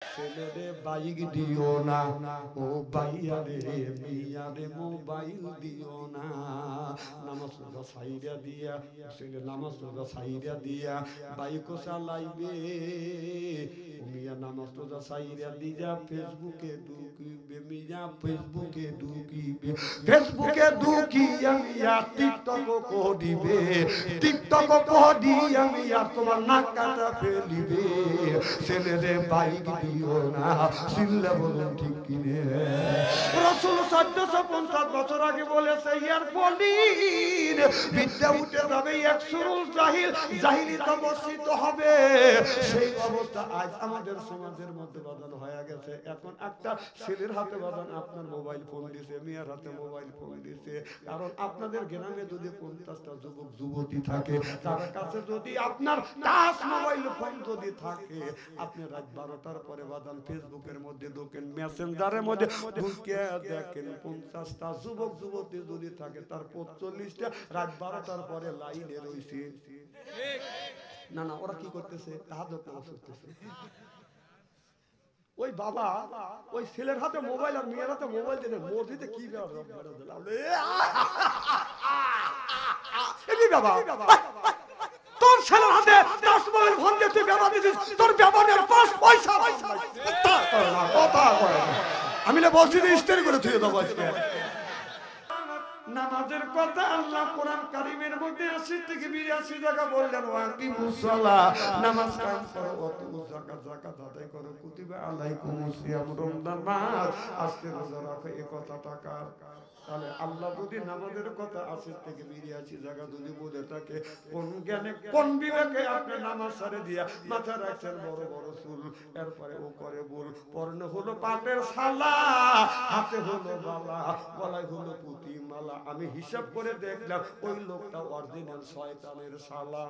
ছেলেরে বাইক দিও না, ও ভাইয়া রে মিয়া রে মোবাইল দিও না। নামাজ রোজা সাইরা দিয়া, ছেলে নামাজ রোজা সাইরা দিয়া বাইকও চালাইবে, মিয়া নামাজ রোজা সাইরা দিয়া ফেসবুকে ঢুকিবে, মিয়া ফেসবুকে ঢুকিবে, ফেসবুকে ঢুকিয়া মিয়া টিকটক করিবে, টিকটক করিয়া মিয়া তোমার নাক কাটা ফেলিবে। ছেলেরে বাইক দিও না, চিল্লা বলুন ঠিক কিনে। রাসূল 1450 বছর আগে বলেছে, ইয়ার পলিন বিদ্যা উঠে যাবে, একসুরুল জাহিল, জাহিলিয়ত বর্ষিত হবে। সেই অবস্থা আজ আমাদের সমাজের মধ্যে বদল হয়ে গেছে। এখন একটা ছেলের হাতে বাদান আপনার মোবাইল ফোন দিছে, মেয়ের হাতে মোবাইল ফোন দিছে। কারণ আপনাদের গ্রামে যদি 50টা যুবক যুবতী থাকে, তার কাছে যদি আপনার টাচ মোবাইল ফোন যদি থাকে, আপনি রাত 12টার পরে বাদান ফেসবুকের মধ্যে ঢোকেন, মেসেঞ্জারের মধ্যে ঢুকে দেখেন 50টা যুবক যুবতী যদি থাকে, তার 45টা রাত 12টার পরে লাইনে রইছে। না না, ওরা কি করতেছে? তাহাজ্জুদ নামাজ পড়তেছে। ওই বাবা ওই ছেলের হাতে মোবাইল আর মেয়ের হাতে মোবাইল দিলে মসজিদে কি বাবা, তোর ছেলের হাতে 10 মোবাইল ফোন দিয়ে তুই ব্যবহার দিছিস, তোর ব্যবহারের 5 পয়সা কথা কয় না। আমি না মসজিদে ইস্তেরি করে থুয়ে দেবো আজকে। নামাজের কথা আল্লাহ কোরআন কারীমের মধ্যে 80 থেকে 82 জায়গা বললেন, ওয়াকিমুস সালাহ, নামাজ কায়েম করো, ওয়াতুজ যাকাত, যাকাত আদায় করো, কুতিবা আলাইকুমুস সিয়াম, রমজান মাস আজকে রোজা রাখো। এই কথাটা কার? তাহলে আল্লাহ যদি নামাজের কথা 80 থেকে 82 জায়গা যদি বলে থাকে, কোন জ্ঞানে কোন বিবেকে আপনি নামাজ ছাড়ে দিয়া মাথা রাখছেন বড় বড় চুল, এরপরে ও করে বল, পরনে হলো পাটের শালা, হাতে হলো বালা, গলায় হলো পুঁতি মালা। আমি হিসাব করে দেখলাম ওই লোকটা অরিজিনাল শয়তানের শালা।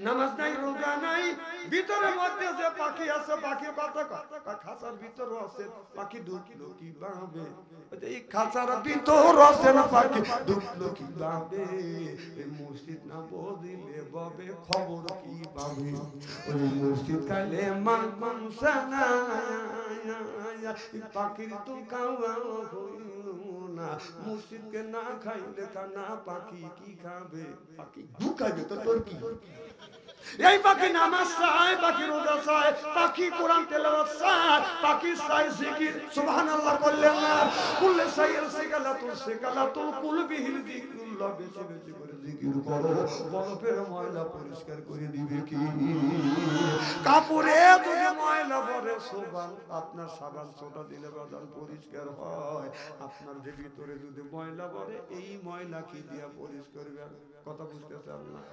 নামাজ নাই, রোজা নাই, ভিতরের মধ্যে যে পাখি আছে, পাখির কথা খাঁচার ভিতর আছে, পাখি ঢুকলো কিভাবে? এই খাঁচার ভিতর আছে না পাখি, ঢুকলো কিভাবে? মসজিদ না বদিলে ববে খবর কিভাবে? ওই মসজিদ কালে মান মানসানা, পাখির তো খাওয়া হইল না, মসজিদকে না খাইলে কানা পাখি কি খাবে? পাখি ঢুকাবে তো তোর কি? এই পাখি নামাজ চায়, পাখি রোজা চায়, পাখি কোরআন তেলাওয়াত চায়, পাখি চায় জিকির, সুবহানাল্লাহ বললেন না? কুল্লে সাইয়্যির সিকালাতুল কুলবিহিল যিকরুল্লাহ, বেশি বেশি করে জিকির করো, কলবের ময়লা পরিষ্কার করে দিবে কি? কাপড়ে যদি ময়লা পড়ে, সুবহান, আপনার সাবান সোডা দিলে বাজান পরিষ্কার হয়। আপনার যে ভিতরে যদি ময়লা পড়ে, এই ময়লা কি দিয়া পরিষ্কার করবেন? কথা বুঝতেছেন না?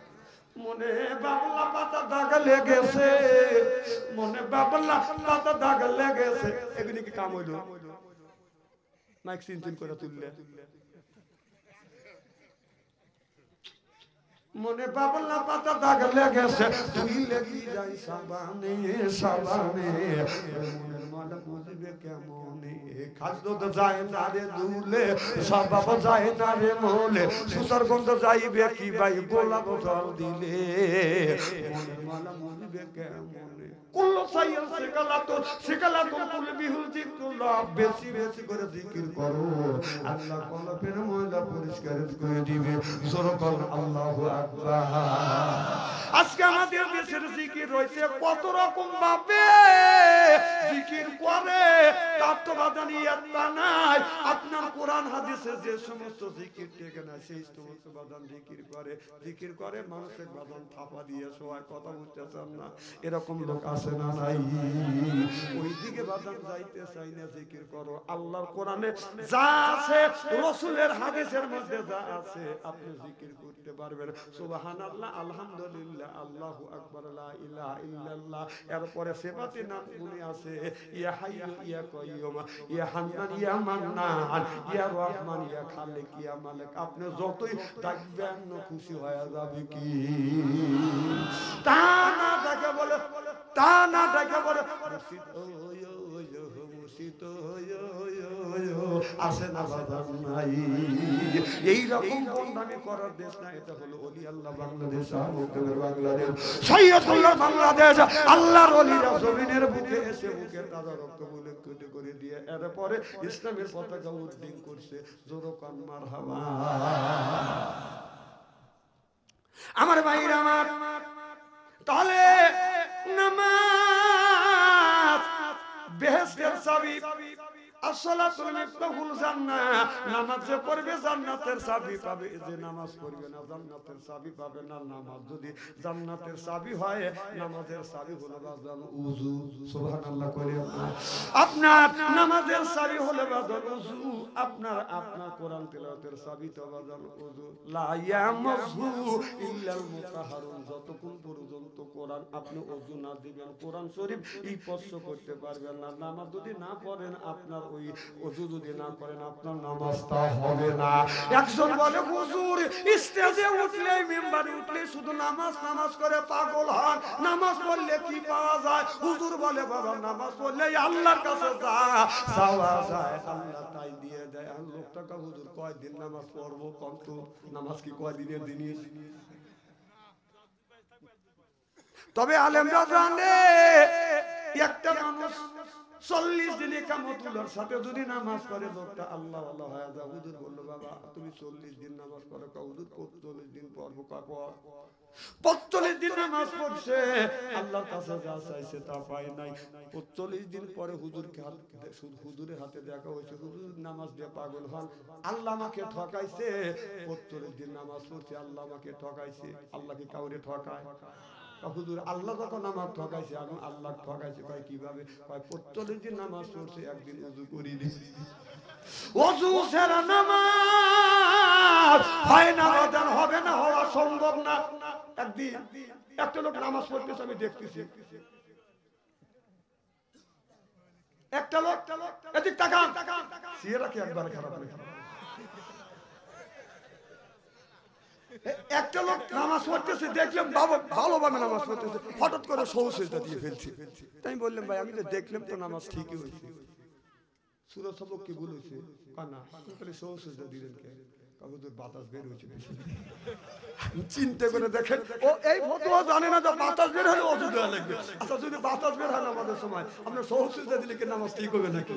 মনে বাবলা পাতা দাগ লেগেছে, মনে বাবলা পাতা দাগ লেগেছে, এগুলি কি কাম হইল? মাইক চিনচিন করে তুললে। মনে বাবলা পাতা দাগ লেগেছে, তুই লেগি যাই সাবানে সাবানে, মনের ময়লা বুঝবে কেমনে? খাদ্য তো যায় না রে দুলে, স্বভাব যায় না রে মোলে, সুসার গন্ধ যাইবে কি ভাই গোলাপ জল দিলে? মনের ময়লা বুঝবে কেমনে? কুল্লু সাইয়্যির সিকালাতুল কুলবিহিল যিকরুল্লাহ, বেশি বেশি করে জিকির করো, আল্লাহ কলবের ময়লা পরিষ্কার করে দিবে। জোরে বল আল্লাহু আকবার। আজকে আমাদের দেশের জিকির রয়েছে কত রকম ভাবে জিকির করে, তার তো বাদানি একটা নাই। আপনার কোরআন হাদিসে যে সমস্ত জিকির টেকে না, সেই সমস্ত বাদান জিকির করে মানুষের বাদান থাপা দিয়ে শোয়ায়। কথা বুঝতেছেন না? এরকম লোক আছে না নাই? ওই দিকে বাদান যাইতে চাই না, জিকির করো। আল্লাহর কোরআনে যা আছে, রাসূলের হাদিসের মধ্যে যা আছে, আপনি জিকির করতে পারবেন। সুবহানাল্লাহ, আলহামদুলিল্লাহ, আল্লাহু আকবার, লা ইলাহা ইল্লাল্লাহ। এরপরে সিফাতে নামগুলি আছে, ইয়া হাইয়্যু ইয়া কাইয়্যুম, ইয়া হান্নান ইয়া মান্নান, ইয়া রহমান ইয়া খালিক ইয়া মালিক। আপনি যতই ডাকবেন খুশি হয়ে যাবে কি? তা না ডাকে বলে, তা না ডাকে বলে মুর্শিদ, ও মুর্শিদ, আসে না বাজার নাই। এইরকম বন্ধামি করার দেশ না, এটা হলো ওলি আল্লাহ বাংলাদেশ, বাংলাদেশ সৈয়দুল্লাহ বাংলাদেশ। আল্লাহর ওলিরা জমিনের বুকে এসে বুকে তাজা রক্ত বলে কেটে করে দিয়ে এরপরে ইসলামের পতাকা উড্ডীন করছে। জোরকান মারহাবা। আমার ভাইরা আমার, তাহলে নামাজ বেহেশতের চাবি, আসসালাতুল মিফতাহুল জান্নাহ, নামাজ যে পড়বে জান্নাতের চাবি পাবে, যে নামাজ পড়বে না জান্নাতের চাবি পাবে না। নামাজ যদি জান্নাতের চাবি হয়, নামাজের চাবি হলো বাজান ওযু। সুবহানাল্লাহ কইলে আপনার নামাজের চাবি হলো বাজান ওযু, আপনার কোরআন তেলাওয়াতের চাবি তো বাজান ওযু। লা ইয়ামাসহু ইল্লাল মুতাহহারুন, যতক্ষণ পর্যন্ত কোরআন আপনি ওযু না দিবেন, কোরআন শরীফ স্পর্শ করতে পারবেন না। নামাজ যদি না পড়েন, আপনার ওই ওযু যদি না করেন, আপনার নামাজটা হবে না। একজন বলে হুজুর স্টেজে উঠলে মেম্বারে উঠলে শুধু নামাজ নামাজ করে পাগল হন, নামাজ পড়লে কি পাওয়া যায়? হুজুর বলে বাবা নামাজ পড়লে আল্লাহর কাছে যাওয়া যায়, আল্লাহ তাই দিয়ে দেয়। আর লোকটাকে হুজুর কয়দিন নামাজ পড়বো কত? নামাজ কি কয়দিনের জিনিস? তবে আলেমরা জানে একটা মানুষ 40 দিন ইকামতুল্লাহর সাথে যদি নামাজ পড়ে, লোকটা আল্লাহ আল্লাহ হয়ে যায়। হুজুর বলল বাবা তুমি 40 দিন নামাজ পড়ো। হুজুর 45 দিন পড়বো। 45 দিন নামাজ পড়ছে, আল্লাহর কাছে যা চাইছে তা পায় নাই। 45 দিন পরে হুজুরের হাতে দেখা হয়েছে, হুজুর নামাজ দিয়ে পাগল হন, আল্লাহ আমাকে ঠকাইছে। 45 দিন নামাজ পড়ছে, আল্লাহ আমাকে ঠকাইছে। আল্লাহ কি কাউরে ঠকায়? হুজুর আল্লাহ যখন নামাজ ঠকাইছে, এখন আল্লাহ ঠকাইছে। কয় কিভাবে? কয় 45 দিন নামাজ পড়ছে, একদিন ওযু করিনি। ওযু ছাড়া নামাজ হয় না, বাজার হবে না, হওয়া সম্ভব না। একদিন একটা লোক নামাজ পড়তেছে, আমি দেখতেছি, একটা লোক এদিক তাকান, চেহারা কি একবার খারাপ হয়ে গেল। একটা লোক নামাজ পড়তেছে, দেখলাম ভালোভাবে নামাজ পড়তেছে, হঠাৎ করে সহজতা দিয়ে ফেলছি। তাই আমি বললাম ভাই আমি তো দেখলাম তো নামাজ ঠিকই হয়েছে, সূরা সবক কি ভুল হয়েছে? না, তাহলে সহজতা দিলেন কে? হুজুর বাতাস বের হয়েছে। চিন্তা করে দেখেন, ও এই ফতোয়া জানে না যে বাতাস বের হলে ওযু দেওয়া লাগবে। আচ্ছা যদি বাতাস বের হয় আমাদের সময়, আপনার সহজতা দিলে কি নামাজ ঠিক হবে নাকি?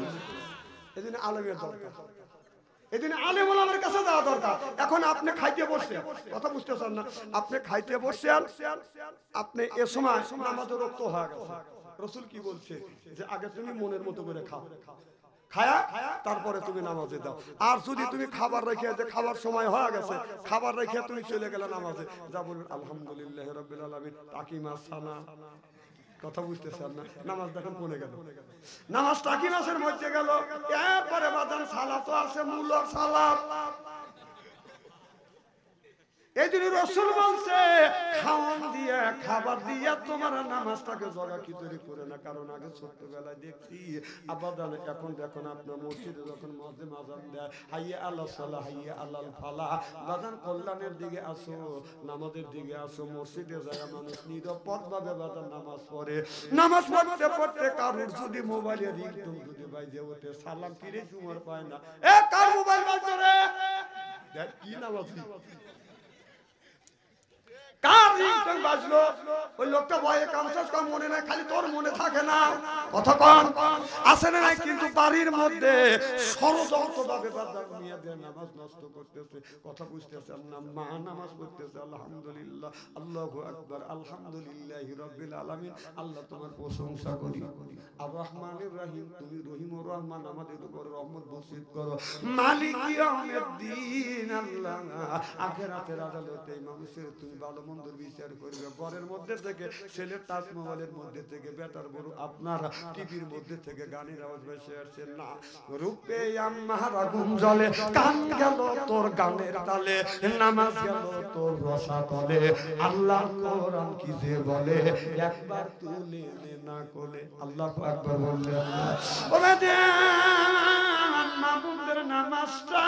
এজন্য আলেমের দরকার, এদিন আলেম ওলামার কাছে যাওয়া দরকার। এখন আপনি খাইতে বসছেন, কথা বুঝতেছেন না? আপনি খাইতে বসছেন, আপনি এ সময় নামাজের রক্ত হয়ে গেছে। রাসূল কি বলছে? যে আগে তুমি মনের মতো করে খাও, খায়া তারপরে তুমি নামাজে দাও। আর যদি তুমি খাবার রেখে, যে খাবার সময় হয়ে গেছে, খাবার রেখে তুমি চলে গেলে নামাজে, যা বলবেন আলহামদুলিল্লাহি রাব্বিল আলামিন, তাকিমা সানা। কথা বুঝতেছেন না? নামাজ দেখেন পড়ে গেল, নামাজ টাকি মাসের মধ্যে গেল। এরপরে বাদান সালাত আছে, মূল সালাত। এই জন্য রাসূল বলছে খাওয়ান দিয়া, খাবার দিয়া তোমার নামাজটাকে জগা কি তৈরি করে না। কারণ আগে ছোট্টবেলায় দেখছি আবাদান, এখন দেখুন আপনার মসজিদে যখন মুয়াজ্জিন আযান দেয়, হাইয়া আলাস সালাহ হাইয়া আলাল ফালাহ, বাদান কল্যাণের দিকে আসো, নামাজের দিকে আসো। মসজিদে যায় মানুষ নিরাপদভাবে বাদান নামাজ পড়ে। নামাজ পড়তে পড়তে কারুর যদি মোবাইলে রিংটোন যদি বাজে ওঠে, সালাম ফিরে সময় পায় না, এ কার মোবাইল বাজছে রে? দেখ কি নামাজ, কার রিংটোন বাজলো? ওই লোকটা ভয়ে কামসাস কম মনে নাই, খালি তোর মনে থাকে না। কথা কম আসে না নাই, কিন্তু বাড়ির মধ্যে ষড়যন্ত্রভাবে বাদান নিয়ে দিয়ে নামাজ নষ্ট করতেছে। কথা বুঝতেছেন না? মা নামাজ পড়তেছে, আলহামদুলিল্লাহ আল্লাহু আকবার আলহামদুলিল্লাহি রাব্বিল আলামিন, আল্লাহ তোমার প্রশংসা করি। আর রহমানির রহিম, তুমি রহিমুর রহমান, আমাদের উপর রহমত বর্ষিত করো। মালিক ইয়াউমিদ্দিন, আল্লাহ আখিরাতের আদালতে মানুষের তুমি ভালো মন্দের বিচার করবে। ঘরের মধ্যে থেকে, ছেলের টাচ মোবাইলের মধ্যে থেকে, বেটার বড় আপনার টিভির মধ্যে থেকে গানের আওয়াজ ভেসে আসছে না। রূপে আমারা ঘুম জলে, কান গেল তোর গানের তালে, নামাজ গেল তোর রসা তলে, আল্লাহ কোরআন কি যে বলে, একবার তুলে নে না কোলে। আল্লাহু আকবার বললেন না। ওরে দেন মাহবুবের নামাজটা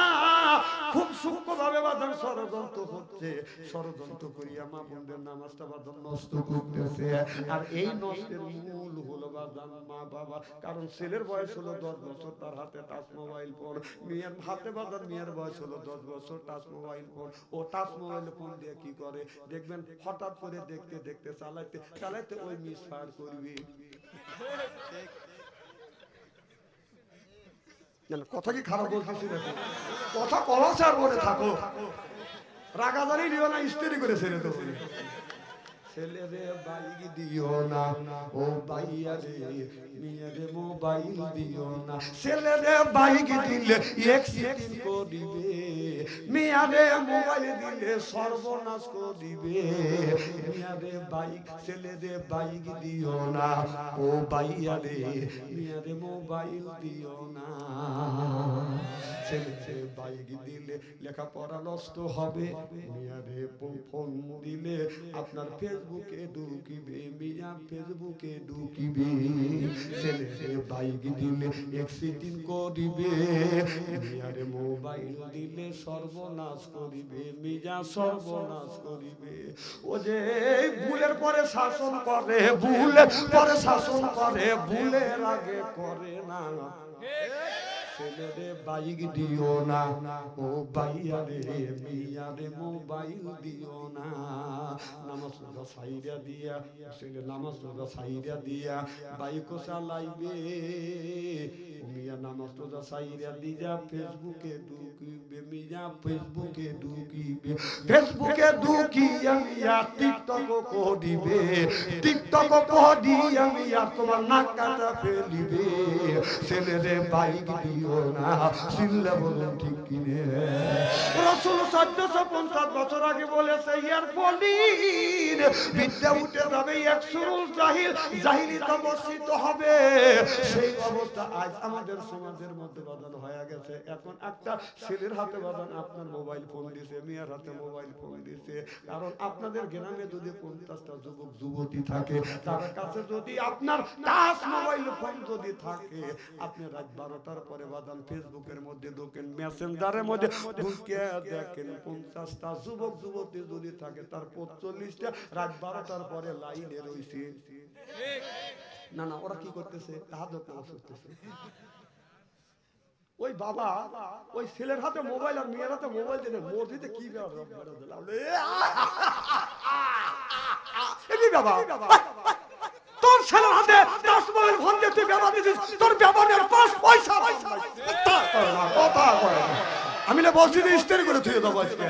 খুব সূক্ষ্মভাবে বাদান ষড়যন্ত্র হচ্ছে, ষড়যন্ত্র করিয়া মা বোনদের নামাজটা বাদান নষ্ট করতেছে। আর এই নষ্টের মূল হলো বাদান মা বাবা। কারণ ছেলের বয়স হলো 10 বছর, তার হাতে টাচ মোবাইল ফোন। মেয়ের হাতে বাদান মেয়ের বয়স হলো 10 বছর, টাচ মোবাইল ফোন। ও টাচ মোবাইল ফোন দিয়ে কি করে দেখবেন, হঠাৎ করে দেখতে দেখতে চালাইতে চালাইতে ওই মিস ফায়ার করবি। কথা কি খারাপ বলতেছি নাকি? কথা কলাচার বলে থাকো, রাগাজানি দিও না, স্ত্রী করে ছেড়ে তো। ছেলে রে বাইক দিও না, ও ভাইয়া রে মেয়ে রে মোবাইল দিও না। ছেলে রে বাইক দিলে অ্যাক্সিডেন্ট করিবে, মেয়ে রে মোবাইল দিলে সর্বনাশ করিবে। মেয়ে রে বাইক, ছেলে রে বাইক দিও না, ও ভাইয়া রে মেয়ে রে মোবাইল দিও না। ছেলে রে বাইক দিলে লেখাপড়া নষ্ট হবে, মেয়ে রে ফোন দিলে আপনার ফেসবুকে ঢুকিবে, মিয়া ফেসবুকে ঢুকিবে। ছেলে বাইক দিলে অ্যাক্সিডেন্ট করিবে, মিয়ারে মোবাইল দিলে সর্বনাশ করিবে, মিয়া সর্বনাশ করিবে। ও যে ভুলের পরে শাসন করে, ভুলের পরে শাসন করে, ভুলের আগে করে না। ছেলে রে বাইক দিও না, ও ভাইয়া রে মিয়া রে মোবাইল দিও না। নামাজ রোজা সাইরা দিয়া, ছেলে নামাজ রোজা সাইরা দিয়া বাইক চালাইবে, মিয়া নামাজ রোজা সাইরা দিয়া ফেসবুকে ঢুকিবে, মিয়া ফেসবুকে ঢুকিবে। ফেসবুকে ঢুকিয়া মিয়া টিকটক করিবে, টিকটক করিয়া মিয়া তোমার নাক কাটা ফেলিবে। ছেলে রে বাইক দিও না, চিল্লা বলেন ঠিক কিনে। রাসূল 1450 বছর আগে বলেছে, ইয়ার পলিন বিদ্যা উঠে যাবে, একসুরুল জাহিল, জাহিলিয়ত বর্ষিত হবে। সেই অবস্থা আজ আমাদের সমাজের মধ্যে বাদান হয়ে গেছে। এখন একটা ছেলের হাতে বাদান আপনার মোবাইল ফোন দিছে, মেয়ের হাতে মোবাইল ফোন দিছে। কারণ আপনাদের গ্রামে যদি 50টা যুবক যুবতী থাকে, তার কাছে যদি আপনার টাচ মোবাইল ফোন যদি থাকে, আপনি রাত 12টার পরে বাদান ফেসবুকের মধ্যে ঢোকেন, মেসেঞ্জারের মধ্যে ঢুকে দেখেন 50টা যুবক যুবতী যদি থাকে, তার 45টা রাত 12টার পরে লাইনে রইছে। না না, ওরা কি করতেছে? তাহাজ্জুদ নামাজ পড়তেছে। ওই বাবা ওই ছেলের হাতে মোবাইল আর মেয়ের হাতে মোবাইল দিলে মসজিদে কি তোর ছেলের হাতে 10 মোবাইল ফোন দিয়ে তুই ব্যবহার দিছিস, তোর ব্যবহারের 5 পয়সা কথা কয় না। আমি না মসজিদে ইস্তেরি করে থুয়ে দেবো আজকে।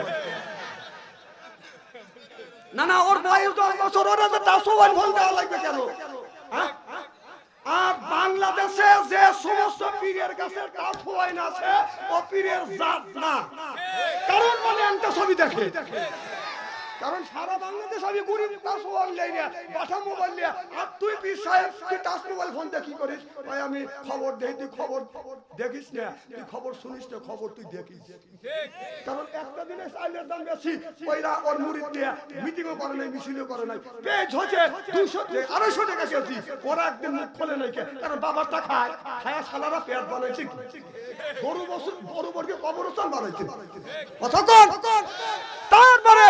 না না, ওর বয়স 10 বছর, ওর হাতে 10 মোবাইল ফোন দেওয়া লাগবে কেন? আর বাংলাদেশে যে সমস্ত পীরের কাছে টাচ মোবাইল আছে, ও পীরের জাত না। কারণ মানে একটা ছবি দেখে, কারণ সারা বাংলাদেশ আমি গরিব টাচ মোবাইল নেই না, বাটা মোবাইল নিয়ে। আর তুই পীর সাহেব তুই টাচ মোবাইল ফোন দিয়ে কি করিস? ভাই আমি খবর দেই, তুই খবর দেখিস না, তুই খবর শুনিস না, খবর তুই দেখিস। কারণ একটা দিনে চাইলের দাম বেশি, ওইরা ওর মুরিদ দিয়ে মিটিংও করে নাই, মিছিলও করে নাই, পেজ হচ্ছে 200-250 টাকা কেজি। ওরা একদিন মুখ খোলে নাই, কারণ বাবারটা খায়, খায়া শালারা পেট বানাইছে, গরু বছর গরু বর্গে কবরস্থান বানাইছে। কথা কন। তারপরে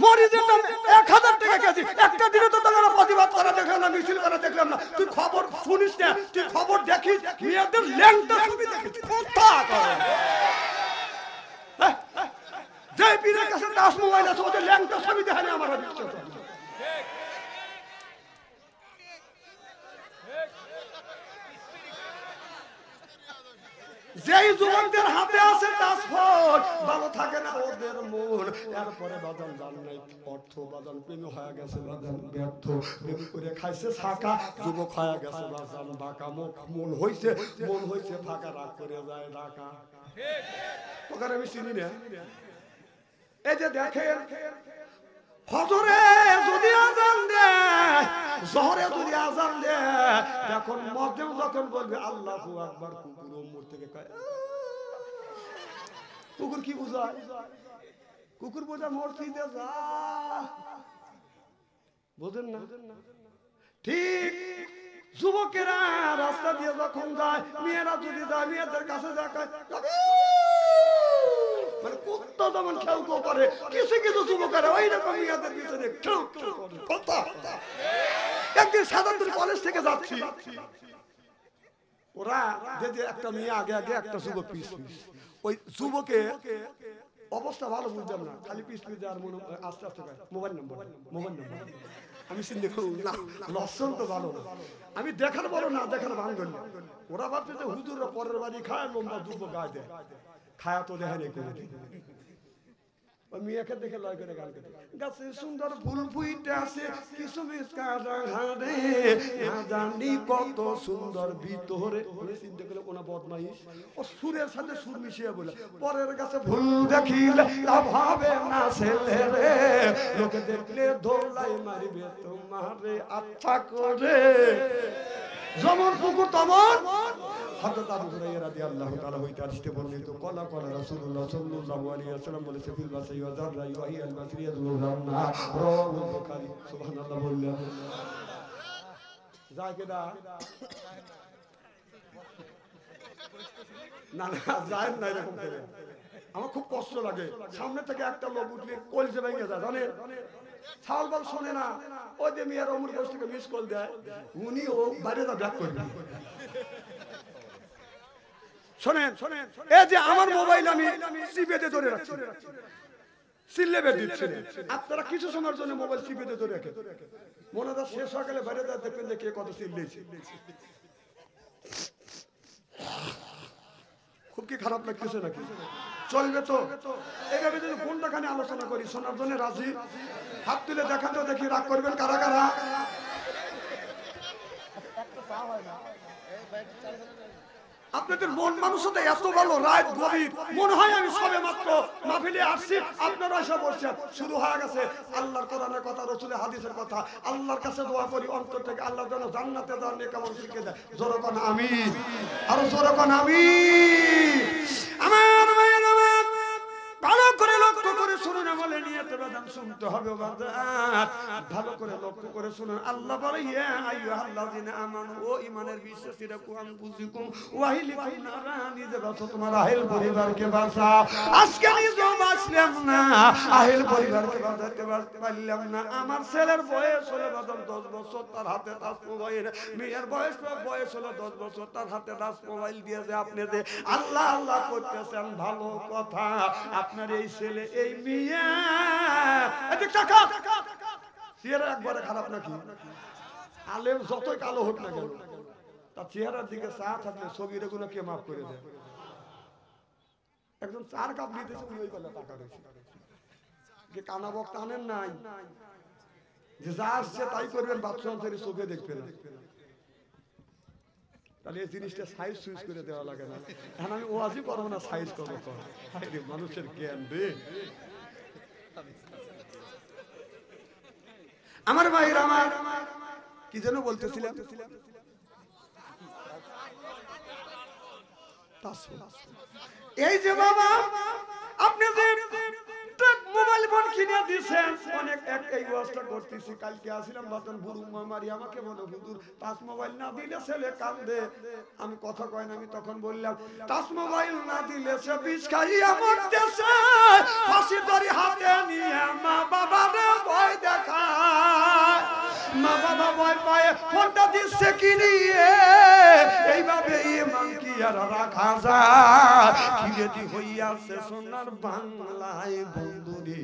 মরিচের দাম 1000 টাকা কেজি। একটা দিনে তো তারা প্রতিবাদ করা দেখলাম না, মিছিল করা দেখলাম না। তুই খবর শুনিস না, তুই খবর দেখিস, মেয়েদের ল্যাংটা ছবি দেখিস। কথা কর। যে পীরের কাছে টাচ মোবাইল আছে, ওদের ল্যাংটা ছবি দেখালে আমার বিশ্বাস হয় না। যেই যুবকদের হাতে আছে টাচ ফোন, ভালো থাকে না ওদের মন। এরপরে বাদান জান নাই অর্থ, বাদান প্রেম হয়ে গেছে, বাদান ব্যর্থ, প্রেম করে খাইছে ছাকা, যুবক হয়ে গেছে বাদান বাঁকা, মন হইছে ফাঁকা, রাগ করে যায় ঢাকা। ওখানে আমি চিনি না। এই যে দেখেন, ফজরে যদি আজান দেয়, জোহরে যদি আজান দেয়, এখন মধ্যে যখন বলবে আল্লাহু আকবার, কুকুর ওমর থেকে কয়, কুকুর কি বুঝায়? কুকুর বোঝা মসজিদে যা, বোঝেন না? ঠিক যুবকেরা রাস্তা দিয়ে যখন যায়, মেয়েরা যদি যায়, মেয়েদের কাছে যায়, মানে কুত্তা যেমন খেউ খেউ করে, কিছু কিছু যুবকেরা ওই রকম মেয়েদের পিছনে খেউ খেউ করে। কথা একদিন সাধারণ কলেজ থেকে যাচ্ছি, ওরা যে একটা মেয়ে আগে আগে একটা যুবক পিছ পিছ, ওই যুবকে অবস্থা ভালো বুঝলাম না, খালি পিছ পিছ যাওয়ার মনে আস্তে আস্তে মোবাইল নম্বর। আমি চিন্তা করি না, লক্ষণ তো ভালো না। আমি দেখার বড় না দেখার ভান করি। ওরা ভাবছে যে হুজুররা পরের বাড়ি খায়, লম্বা যুবক গায়ে দেয়, খায়া তো দেখা নেই করে। মেয়েকে দেখে লয় করে গান করে, গাছে সুন্দর ফুল ফুইতে আছে, কিছু জানি কত সুন্দর ভিতরে। চিন্তা করলে কোন বদমাইশ, ও সুরের সাথে সুর মিশিয়ে বলে, পরের কাছে ফুল দেখিলে লাভ হবে না ছেলে রে, লোকে দেখলে দোলাই মারিবে তোমারে আচ্ছা করে। যেমন পুকুর তেমন হযরত আবু হুরায়রা রাদিয়াল্লাহু তাআলা হইতে আসতে বর্ণিত, কলা কলা রাসূলুল্লাহ সাল্লাল্লাহু আলাইহি ওয়াসাল্লাম বলেছে, ফিল বাসাই ওয়া যাররা ওয়াহি আল মাসরিয়া যুররানা রাওয়াহুল বুখারী। সুবহানাল্লাহ বললেন যায় কেডা? না না যায় না এরকম করে। আমার খুব কষ্ট লাগে, সামনে থেকে একটা লোক উঠলে কলজে ভেঙে যায়, জানেন? ছাল বল শোনে না, ওই যে মেয়ের অমর বয়স থেকে মিস কল দেয়, উনি ও বাইরে যা ব্যাক করবে। শোনেন শোনেন, এই যে আমার মোবাইল আমি সিপেতে ধরে রাখছি, সিলেবে দিচ্ছি, আপনারা কিছু সময়ের জন্য মোবাইল সিপেতে ধরে রাখেন, মনে হয় শেষ হয়ে গেলে বাইরে যা দেখবেন যে কে কত সিলেছে। খুব কি খারাপ লাগতেছে নাকি? চলবে তো এইভাবে যদি কোনটা খানে আলোচনা করি, শোনার জন্য রাজি? হাত তুলে দেখান তো দেখি, রাগ করবেন কারা কারা? আপনাদের মন মানুষতা এত ভালো, রাত গভীর, মনে হয় আমি সবে মাত্র মাহফিলে আসছি, আপনারা এসে বসছেন, শুরু হয়ে গেছে আল্লাহর কোরআনের কথা, রাসূলের হাদিসের কথা। আল্লাহর কাছে দোয়া করি অন্তর থেকে, আল্লাহ যেন জান্নাতে যাওয়ার নেক আমল শিখিয়ে দেয়। জোরে কোন আমিন, আরো জোরে কোন আমিন। আমার ভাইয়ের আমার ভালো করে লক্ষ্য করে শুনুন, আমলে নিয়তে বাদান শুনতে হবে বাদান, ভালো করে লক্ষ্য করে শুনুন। আল্লাহ বলে, ইয়া আইয়ুহাল্লাযিনা আমানু, ও ঈমানের বিশ্বাসীরা, কু আনফুসিকুম ওয়া আহলিকুম নারা, নিজে বাঁচো, তোমার আহল পরিবারকে বাঁচাও। আজকে নিজে বাঁচলাম না, আহল পরিবারকে বাঁচাতে পারলাম না। আমার ছেলের বয়স হলো বাদান 10 বছর, তার হাতে টাচ মোবাইল। মেয়ের বয়স হলো 10 বছর, তার হাতে টাচ মোবাইল দিয়েছে। আপনি যে আল্লাহ আল্লাহ করতেছেন, ভালো কথা। আপনার এই ছেলে এই মেয়ে চেহারা একবারে খারাপ নাকি? আলেম যতই কালো হোক না কেন, তার চেহারার দিকে চা থাকলে ছবির এগুলো কে মাফ করে দেয়? একজন চার কাপ নিতেছে, উনি ওই বেলা টাকা রয়েছে, যে কানা বক্তা আনেন নাই, যে যা আসছে তাই করবেন, বাথরুম থেকে চোখে দেখবেন না। তাহলে এই জিনিসটা সাইজ সুইচ করে দেওয়া লাগে না? এখন আমি ওয়াজি করবো না, সাইজ করবো। মানুষের জ্ঞান রে আমার ভাইরা, আমার কি যেন বলতেছিলাম, এই যে বাবা আপনি যে মোবাইল ফোন কিনে দিয়েছেন, অনেক এই ওয়াজটা করতেছি। কালকে আসিলাম বাতন বুড়ু মামারি আমাকে বলো, হুজুর টাচ মোবাইল না দিলে ছেলে কান্দে। আমি কথা কয় না, আমি তখন বললাম, টাচ মোবাইল না দিলে সে বিষ খাইয়া মরতেছে, ফাঁসি দড়ি হাতে নিয়ে মা বাবারে ভয় দেখায়, মা বাবা ভয় পায় ফোনটা দিচ্ছে কিনিয়ে। এইভাবে ইমান কি আর রাখা যায়? কি বেদি হইয়াছে সোনার বাংলায় বন্ধুরে,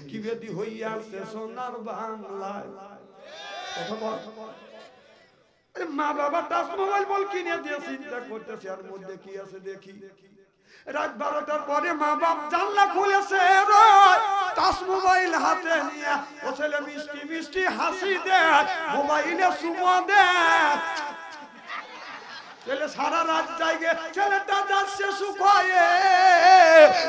কি বেদি হইয়াছে সোনার বাংলায়। মা বাবা টাচ মোবাইল বল কিনে দিয়ে চিন্তা করতেছে, আর মধ্যে কি আছে দেখি। রাত 12টার পরে মা বাপ জানলা খুলেছে, টাচ মোবাইল হাতে নিয়ে ও ছেলে মিষ্টি মিষ্টি হাসি দেয়, মোবাইলে চুমো দেয়। ছেলে সারা রাত জাগে, ছেলেটা যাচ্ছে শুকায়ে।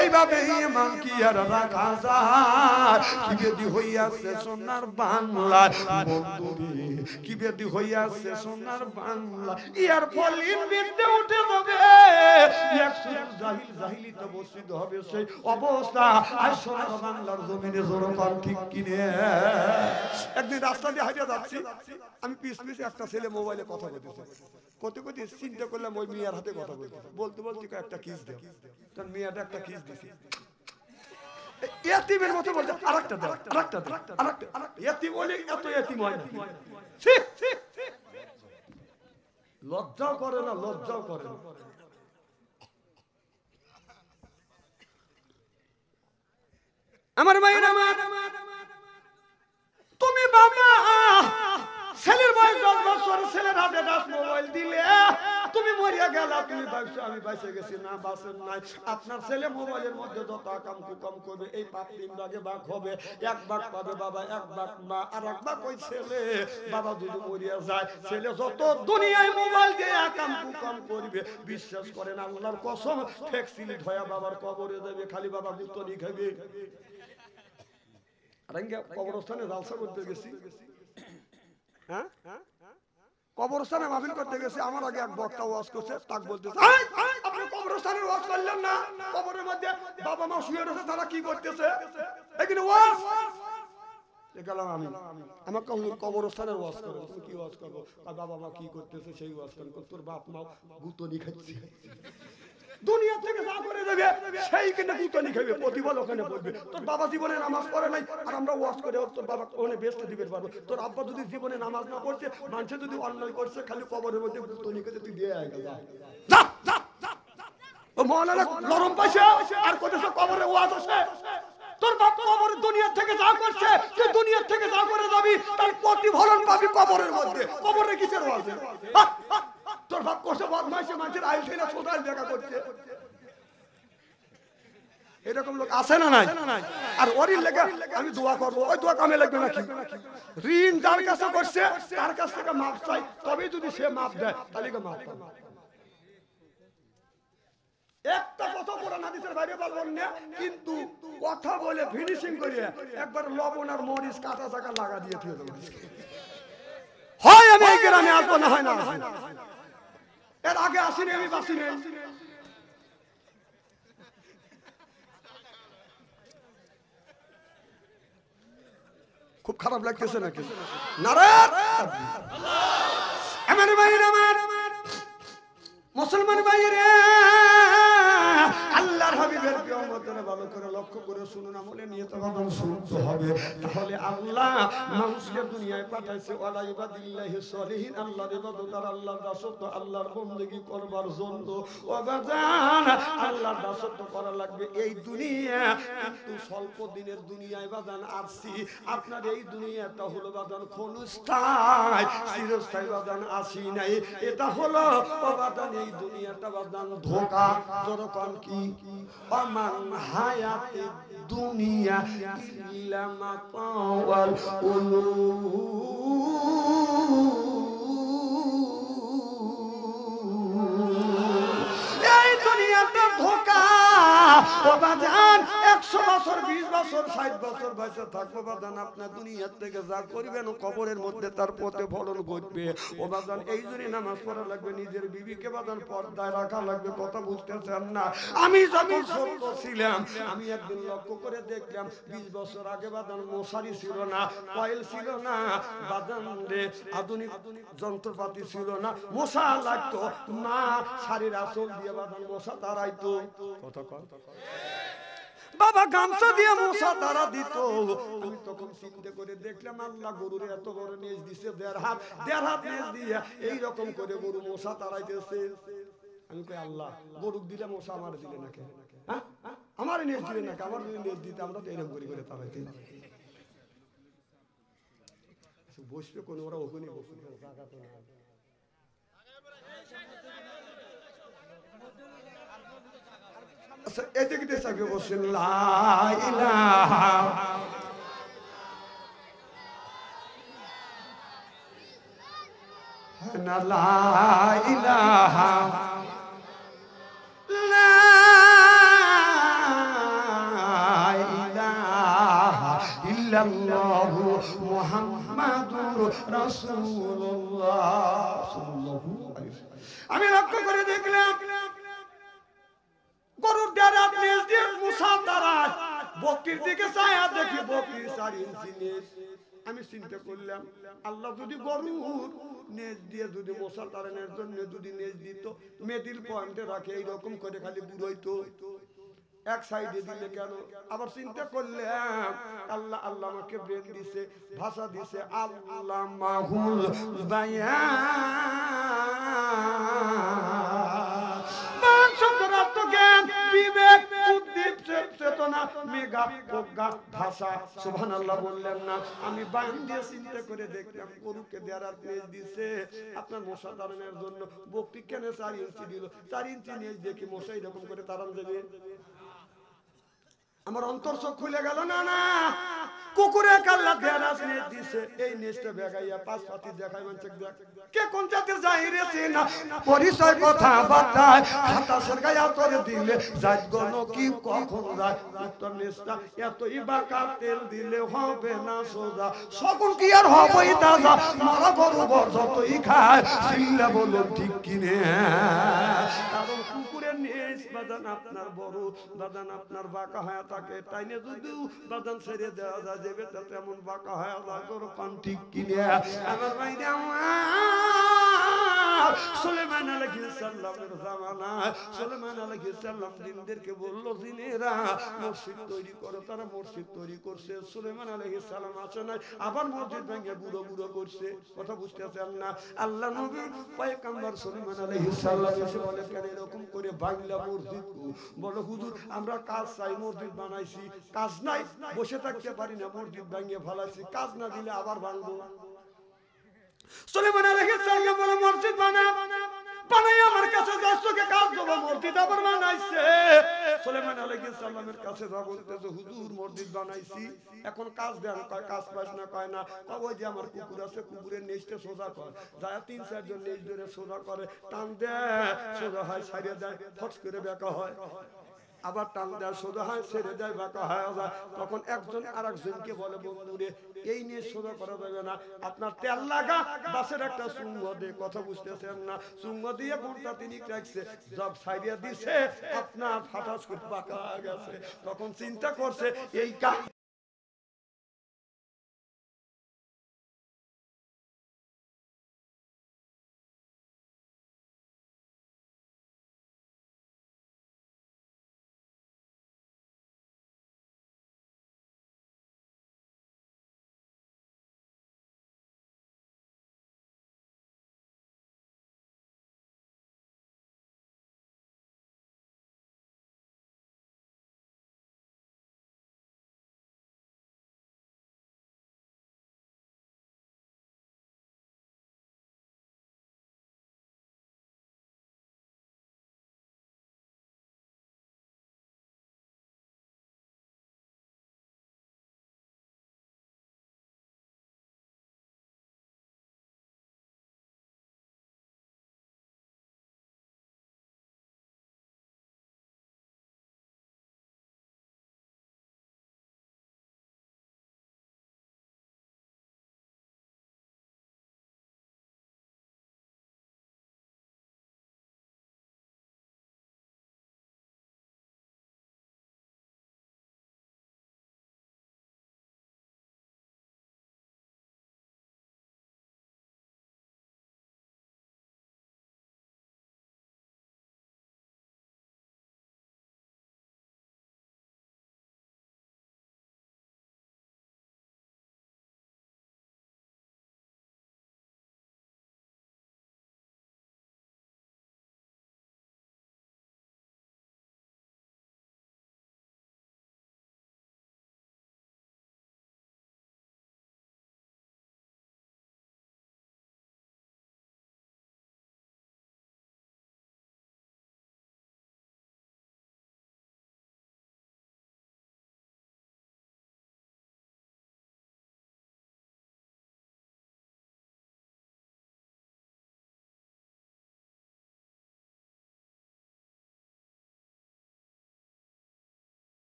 এইভাবে ইমান কি আর রাখা যায়? কি বেদি হইয়াছে সোনার বাংলায় বন্ধুরে, কি বেদি হইয়াছে সোনার বাংলা। ইয়ার ফলিন বিদ্যে উঠে যাবে, জাহিল জাহিলিতে বসিত হবে সেই অবস্থা। আর সোনার বাংলার জমিনে জোরকান ঠিক কিনে। একদিন রাস্তা দিয়ে হাঁটে যাচ্ছি, আমি পিছ পিছ একটা ছেলে মোবাইলে কথা বলতেছে, কত কত চিন্তা করলাম ওই মেয়ের হাতে কথা বলতে বলতে বলতে একটা কিস দেব। তার মেয়েটা একটা কিস দিছে, এতিমের মতো বলতে আরেকটা দাও, আরেকটা দাও, আরেকটা। এতিম বলে এত এতিম হয় না। লজ্জাও করে না, লজ্জাও করে না। আমার মায়ের আমার, তুমি বাবা ছেলের বয়স 10 বছর, ছেলের হাতে 10 মোবাইল দিলে তুমি মরিয়া গেলা, তুমি ভাবছো আমি বাইসে গেছি, না বাসেন নাই। আপনার ছেলে মোবাইলের মধ্যে যত কাম কুকাম করবে এই পাপ 3 ভাগে ভাগ হবে। 1 ভাগ পাবে বাবা, 1 ভাগ মা, আর 1 ভাগ ওই ছেলে। বাবা যদি মরিয়া যায়, ছেলে যত দুনিয়ায় মোবাইল দিয়ে কাম কুকাম করবে, বিশ্বাস করেন আল্লাহর কসম ফেক্সিলিট হয়ে বাবার কবরে যাবে, খালি বাবা গুতনি খাবে। কবরস্থানে জালসা করতে গেছি, হ্যাঁ কবরস্থানে মাহফিল করতে গেছি, আমার আগে এক বক্তা ওয়াজ করছে, তাক বলতেছে আপনি কবরস্থানের ওয়াজ করলেন না, কবরের মধ্যে বাবা মা শুয়ে রয়েছে, তারা কি করতেছে এখানে ওয়াজ গেলাম আমি। আমার কবরস্থানের ওয়াজ করো, তুমি কি ওয়াজ করবো? আর বাবা মা কি করতেছে সেই ওয়াজ করেন। তোর বাপ মা গুতনি খাচ্ছে, দুনিয়া থেকে যা করে দেবে সেই কিনা গুতনি খাবে, প্রতিফল ওখানে বলবে। তোর বাবা জীবনে নামাজ পড়ে নাই আর আমরা ওয়াজ করে তোর বাবা ওখানে বেস্ট দিতে পারবো। তোর আব্বা যদি জীবনে নামাজ না পড়ছে, মানুষে যদি অন্যায় করছে, খালি কবরের মধ্যে গুতনি খেতে তুই দিয়ে আয় যা যা যা। ও মওলানা নরম পাইছে আর কইতেছে কবরে ওয়াজ আছে। তোর বাপ কবরের দুনিয়া থেকে যা করছে, তুই দুনিয়া থেকে যা করে যাবি তার প্রতিফলন পাবি কবরের মধ্যে। কবরে কিসের ওয়াজ? তোর বাপ কষ্ট বদমাইশে মানুষের আইল থেকে সোতাল দেখা করছে, এরকম লোক আছে না নাই? আর ওরই লেগে আমি দোয়া করবো, ওই দোয়া কামে লাগবে নাকি? ঋণ যার কাছে করছে তার কাছ থেকে মাপ চাই, তবে যদি সে মাপ দেয় তাহলে মাপ পাবে। একটা কথা কোরআন হাদিসের বাইরে বলবো না, কিন্তু কথা বলে ফিনিশিং করিয়ে একবার লবণ আর মরিচ কাঁচা চাকা লাগা দিয়ে ফেলে দেবো। হয় আমি এই গ্রামে আসবো, না হয় না। এর আগে আসিনি, আমি বাসিনি। খুব খারাপ লাগতেছে নাকি? আমার ভাইয়ের, আমার মুসলমান ভাইয়েরা, আল্লাহর হাবিবের কিয়ামতের ভালো করে লক্ষ্য করে শুনুন, আমলে নিয়ে তখন শুনতে হবে। তাহলে আল্লাহ মানুষকে দুনিয়ায় পাঠাইছে ওয়ালা ইবাদিল্লাহি সলিহিন, আল্লাহর ইবাদত আর আল্লাহর দাসত্ব, আল্লাহর বندگی করবার জন্য। ও বাজান, আল্লাহর দাসত্ব করা লাগবে এই দুনিয়া, কিন্তু স্বল্প দিনের দুনিয়ায় বাজান আসছি। আপনার এই দুনিয়াটা হলো বাজান ক্ষণস্থায়ী, চিরস্থায়ী বাজান আসি নাই। এটা হলো ও বাজান এই দুনিয়াটা বাজান ধোঁকা। যখন কি ওমান হায়াতে দুনিয়া ইল্লা মাতাওয়াল এই দুনিয়াটা ধোঁকা। ও বাজান 100 বছর 20 বছর 60 বছর বয়সে থাকবো বাজান, আপনার দুনিয়ার থেকে যা করবেন কবরের মধ্যে তার প্রতিফলন ঘটবে। ও বাজান এই জন্য নামাজ পড়া লাগবে, নিজের বিবিকে বাজান পর্দায় রাখা লাগবে। কথা বুঝতেছেন না? আমি যখন ছোট ছিলাম, আমি একদিন লক্ষ্য করে দেখলাম 20 বছর আগে বাজান মশারি ছিল না, কয়েল ছিল না বাজান রে, আধুনিক যন্ত্রপাতি ছিল না, মশা লাগতো, মা শাড়ির আঁচল দিয়ে বাজান মশা তাড়াইতো। কথা কর বাবা গামছা দিয়ে মশা তারা দিত। আমি তখন চিন্তা করে দেখলাম আল্লাহ গরুর এত বড় নেজ দিছে, 1.5 হাত নেজ দিয়ে এইরকম করে গরু মশা তাড়াইতেছে। আমি কই আল্লাহ গরু দিলে মশা আমার দিলে না কেন? হ্যাঁ আমার নেজ দিলে না, আমার যদি নেজ দিতে আমরা তো এরকম করে তাড়াইতে বসবে কোন, ওরা ওখানে বসবে, জায়গা তো না। এদিকে দেশে বসেন লা ইলাহা না, লা ইলাহা লা ইলাহা ইল্লাল্লাহু মুহাম্মাদুর রাসূলুল্লাহ সাল্লাল্লাহু আলাইহি ওয়াসাল্লাম। আমি লক্ষ্য করে দেখলাম গরুর দ্বারা নেজ দিয়ে মশা তাড়ায়, বকরির দিকে চায়া দেখি বকরির 4 ইঞ্চি নেজ। আমি চিন্তা করলাম আল্লাহ যদি গরুর নেজ দিয়ে যদি মশা তাড়ানোর জন্য যদি নেজ দিত, মেদিল পয়েন্টে রাখে এইরকম করে খালি বুড়াইতো, এক সাইডে দিলে কেন? আবার চিন্তা করলাম আল্লাহ আল্লাহ আমাকে ব্রেন দিছে, ভাষা দিছে, আল্লাহ মাহুল বায়ান বিবেক উদ্দীপ চেতনা মেগা প্রজ্ঞা ভাষা সুবহানাল্লাহ বললেন না? আমি বায়ান দিয়ে চিন্তা করে দেখলাম গরুকে দেয়ার পেজ দিছে আপনার মশা তাড়ানোর জন্য। বকরি কেন 4 ইঞ্চি দিল? 4 ইঞ্চি নিয়ে দেখি মশা এরকম করে তাড়ান যাবে। আমার অন্তর চোখ খুলে গেল। না না, কুকুরে কাল্লা দেয়ারাস নিয়ে দিছে, এই নেস্টে বেগাইয়া 5 পাতি দেখাই মানছে দেখ কে কোন জাতে যাইরেছে না পরিচয় কথা বাতায় হাতাসের গায়া তোরে দিলে যাই গণ কি কখন যায় উত্তর নেস্টা এতই বাঁকা তেল দিলে হবে না সোজা সকল কি আর হবেই তাজা মারা গরু বর যতই খায় সিল্লা বলো ঠিক কিনে। কারণ কুকুরের নেস বাদান আপনার বড় বাদান আপনার বাঁকা হয়ে থাকে, তাইনে যদি বাদান ছেড়ে দেওয়া যায় যে বেটা তেমন বাঁকা হয়ে যায় তোর পান ঠিক কিনে। আমার ভাই সুলেমান আলাইহিস সালামের জামানায় সুলেমান আলাইহিস সালাম জিনদেরকে বলল জিনেরা মসজিদ তৈরি করো, তারা মসজিদ তৈরি করছে। সুলেমান আলাইহিস সালাম আসে নাই, আবার মসজিদ ভেঙে বুড়ো বুড়ো করছে। কথা বুঝতেছেন না? আল্লাহ নবী পয়গম্বর সুলেমান আলাইহিস সালাম এসে বলে কেন এরকম করে বাংলা মসজিদ? বলে হুজুর আমরা কাজ চাই, মসজিদ বানাইছি, কাজ নাই বসে থাকতে পারি না, মসজিদ ভেঙে ফেলাইছি, কাজ না দিলে আবার ভাঙবো। সুলেমান আলাইহিস সালাম বলে মসজিদ বানাই আমার কাছে যাস তোকে কাজ দেব, মসজিদ আবার বানাইছে। সুলেমান আলাইহিস সালামের কাছে যা বলতেছে হুজুর মসজিদ বানাইছি, এখন কাজ দেন, কয় কাজ পাস না, কয় না, কয় যে আমার কুকুর আছে কুকুরের নেজটা সোজা কর, যায় 3-4 জন নেজ ধরে সোজা করে, টান দেয় সোজা হয়, ছাড়িয়ে দেয় ফট করে বেঁকা হয়, আবার টান দেয় সোজা হয়, ছেড়ে দেয় বাঁকা হয়ে যায়। তখন একজন আরেকজনকে বলে বন্ধুরে এই নিয়ে সোজা করা যাবে না, আপনার তেল লাগা বাসের একটা চুঙ্গ দে। কথা বুঝতেছেন না? চুঙ্গ দিয়ে ঘন্টা 3 রাখছে, জব সাইডিয়া দিছে আপনার ফাটাস করে বাঁকা হয়ে গেছে। তখন চিন্তা করছে এই কাজ